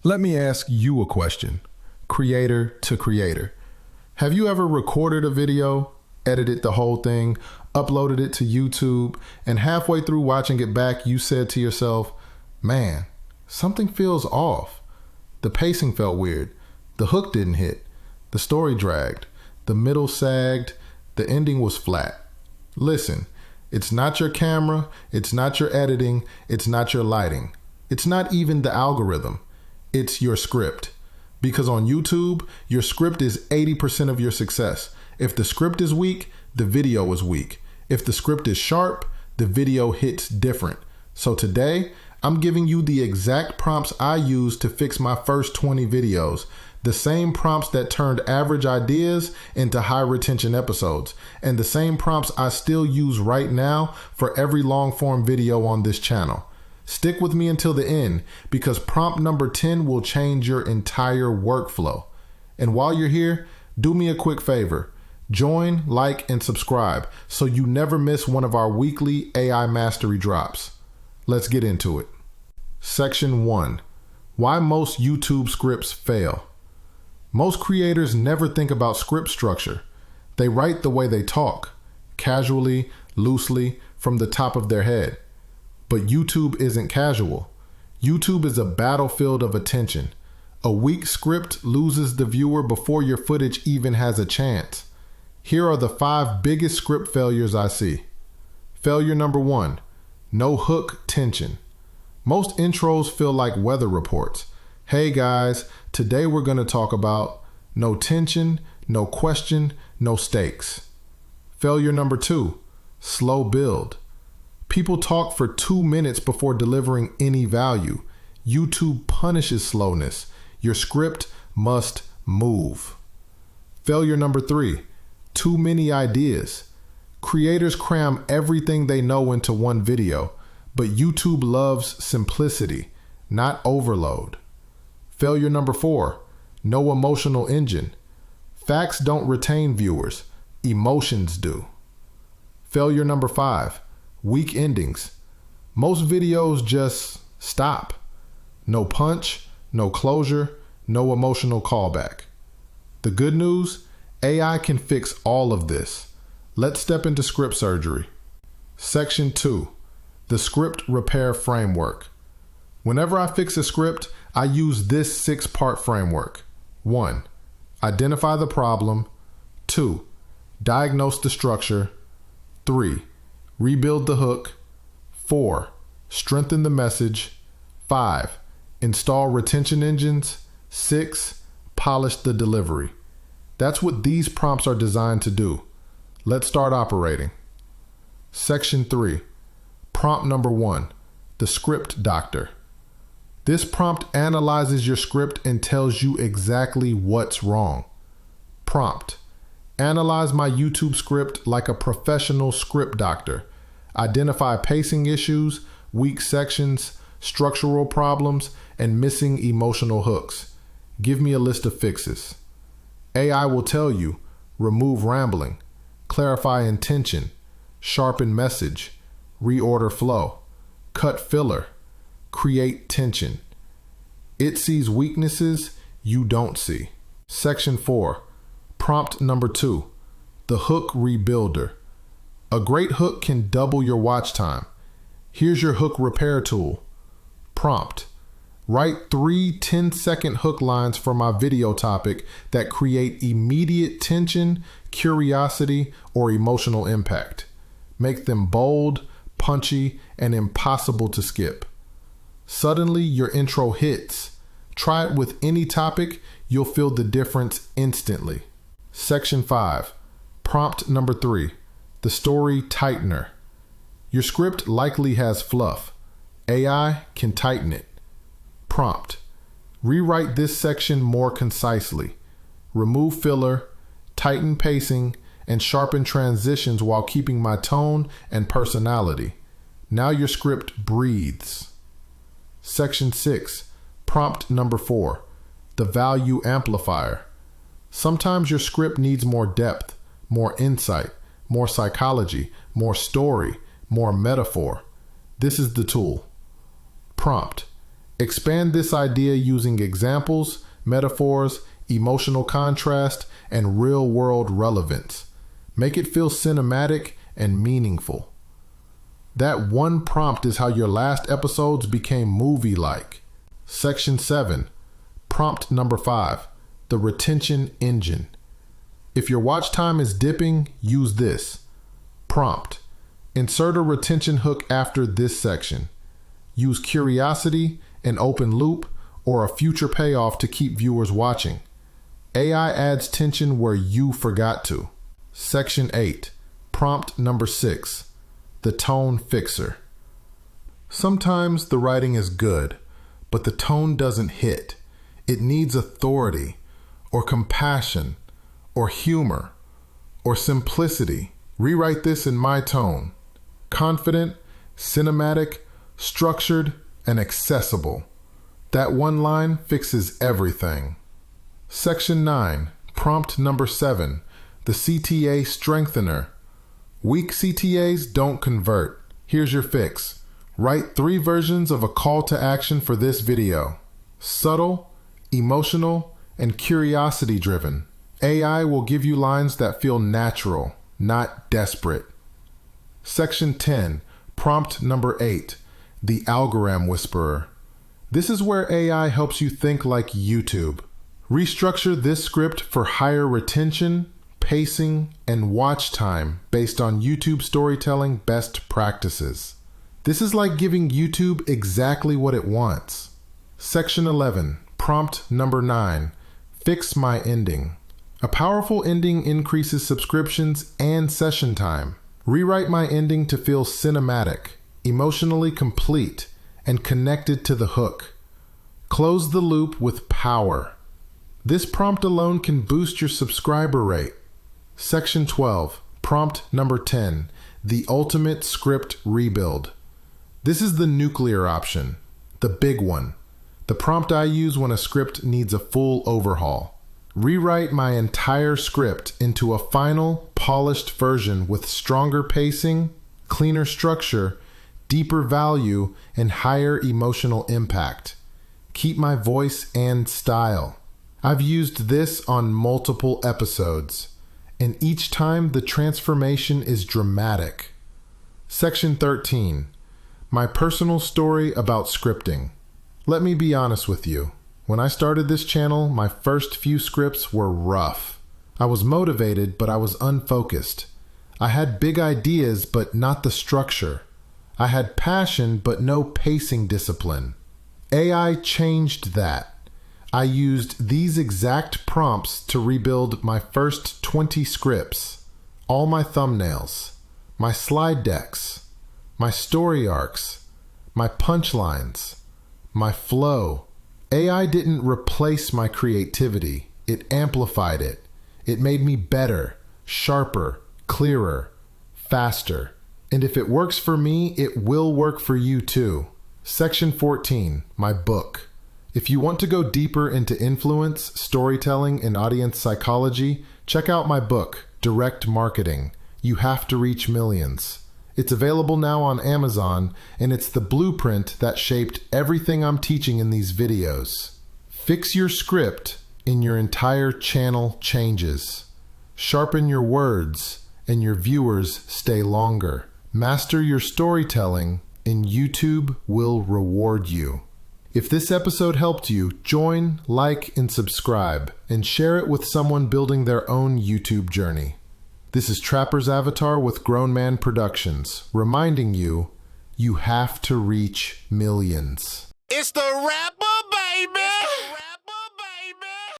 Let me ask you a question, creator to creator. Have you ever recorded a video, edited the whole thing, uploaded it to YouTube, and halfway through watching it back, you said to yourself, man, something feels off. The pacing felt weird. The hook didn't hit. The story dragged. The middle sagged. The ending was flat. Listen, it's not your camera. It's not your editing. It's not your lighting. It's not even the algorithm. It's your script. Because on YouTube, your script is 80% of your success. If the script is weak, the video is weak. If the script is sharp, the video hits different. So today, I'm giving you the exact prompts I used to fix my first 20 videos. The same prompts that turned average ideas into high retention episodes. And the same prompts I still use right now for every long form video on this channel. Stick with me until the end because prompt number 10 will change your entire workflow. And while you're here, do me a quick favor. Join, like, and subscribe so you never miss one of our weekly AI mastery drops. Let's get into it. Section 1. Why most YouTube scripts fail. Most creators never think about script structure. They write the way they talk, casually, loosely, from the top of their head. But YouTube isn't casual. YouTube is a battlefield of attention. A weak script loses the viewer before your footage even has a chance. Here are the 5 biggest script failures I see. Failure number 1, no hook tension. Most intros feel like weather reports. Hey guys, today we're going to talk about no tension, no question, no stakes. Failure number 2, slow build. People talk for 2 minutes before delivering any value. YouTube punishes slowness. Your script must move. Failure number 3, too many ideas. Creators cram everything they know into one video, but YouTube loves simplicity, not overload. Failure number 4, no emotional engine. Facts don't retain viewers, emotions do. Failure number 5, weak endings. Most videos just stop. No punch, no closure, no emotional callback. The good news, AI can fix all of this. Let's step into script surgery. Section 2, the script repair framework. Whenever I fix a script, I use this 6-part framework. 1, identify the problem. 2, diagnose the structure. 3, rebuild the hook. 4, strengthen the message. 5, install retention engines. 6, polish the delivery. That's what these prompts are designed to do. Let's start operating. Section 3, prompt number 1, the script doctor. This prompt analyzes your script and tells you exactly what's wrong. Prompt, analyze my YouTube script like a professional script doctor. Identify pacing issues, weak sections, structural problems, and missing emotional hooks. Give me a list of fixes. AI will tell you, remove rambling, clarify intention, sharpen message, reorder flow, cut filler, create tension. It sees weaknesses you don't see. Section 4, prompt number 2, the hook rebuilder. A great hook can double your watch time. Here's your hook repair tool. Prompt, write 3 10-second hook lines for my video topic that create immediate tension, curiosity, or emotional impact. Make them bold, punchy, and impossible to skip. Suddenly, your intro hits. Try it with any topic, you'll feel the difference instantly. Section 5, prompt number 3, the story tightener. Your script likely has fluff. AI can tighten it. Prompt, rewrite this section more concisely. Remove filler, tighten pacing, and sharpen transitions while keeping my tone and personality. Now your script breathes. Section 6, prompt number 4, the value amplifier. Sometimes your script needs more depth, more insight, more psychology, more story, more metaphor. This is the tool. Prompt, Expand this idea using examples, metaphors, emotional contrast, and real-world relevance. Make it feel cinematic and meaningful. That one prompt is how your last episodes became movie-like. Section 7, prompt number 5, the retention engine. If your watch time is dipping, use this. Prompt. Insert a retention hook after this section. Use curiosity, an open loop, or a future payoff to keep viewers watching. AI adds tension where you forgot to. Section 8, prompt number 6, the tone fixer. Sometimes the writing is good, but the tone doesn't hit. It needs authority, or compassion, or humor, or simplicity. Rewrite this in my tone. Confident, cinematic, structured, and accessible. That one line fixes everything. Section 9, prompt number 7, the CTA strengthener. Weak CTAs don't convert. Here's your fix. Write 3 versions of a call to action for this video. Subtle, emotional, and curiosity driven. AI will give you lines that feel natural, not desperate. Section 10, prompt number 8, the algorithm whisperer. This is where AI helps you think like YouTube. Restructure this script for higher retention, pacing, and watch time based on YouTube storytelling best practices. This is like giving YouTube exactly what it wants. Section 11, prompt number 9, fix my ending. A powerful ending increases subscriptions and session time. Rewrite my ending to feel cinematic, emotionally complete, and connected to the hook. Close the loop with power. This prompt alone can boost your subscriber rate. Section 12, prompt number 10, the ultimate script rebuild. This is the nuclear option, the big one. The prompt I use when a script needs a full overhaul. Rewrite my entire script into a final, polished version with stronger pacing, cleaner structure, deeper value, and higher emotional impact. Keep my voice and style. I've used this on multiple episodes, and each time the transformation is dramatic. Section 13, my personal story about scripting. Let me be honest with you. When I started this channel, my first few scripts were rough. I was motivated, but I was unfocused. I had big ideas, but not the structure. I had passion, but no pacing discipline. AI changed that. I used these exact prompts to rebuild my first 20 scripts, all my thumbnails, my slide decks, my story arcs, my punchlines, my flow. AI didn't replace my creativity. It amplified it. It made me better, sharper, clearer, faster. And if it works for me, it will work for you too. Section 14, my book. If you want to go deeper into influence, storytelling, and audience psychology, check out my book, Direct Marketing. You Have to Reach Millions. It's available now on Amazon, and it's the blueprint that shaped everything I'm teaching in these videos. Fix your script, and your entire channel changes. Sharpen your words, and your viewers stay longer. Master your storytelling, and YouTube will reward you. If this episode helped you, join, like, and subscribe, and share it with someone building their own YouTube journey. This is Trapper's Avatar with Grown Man Productions, reminding you, you have to reach millions. It's the rapper, baby!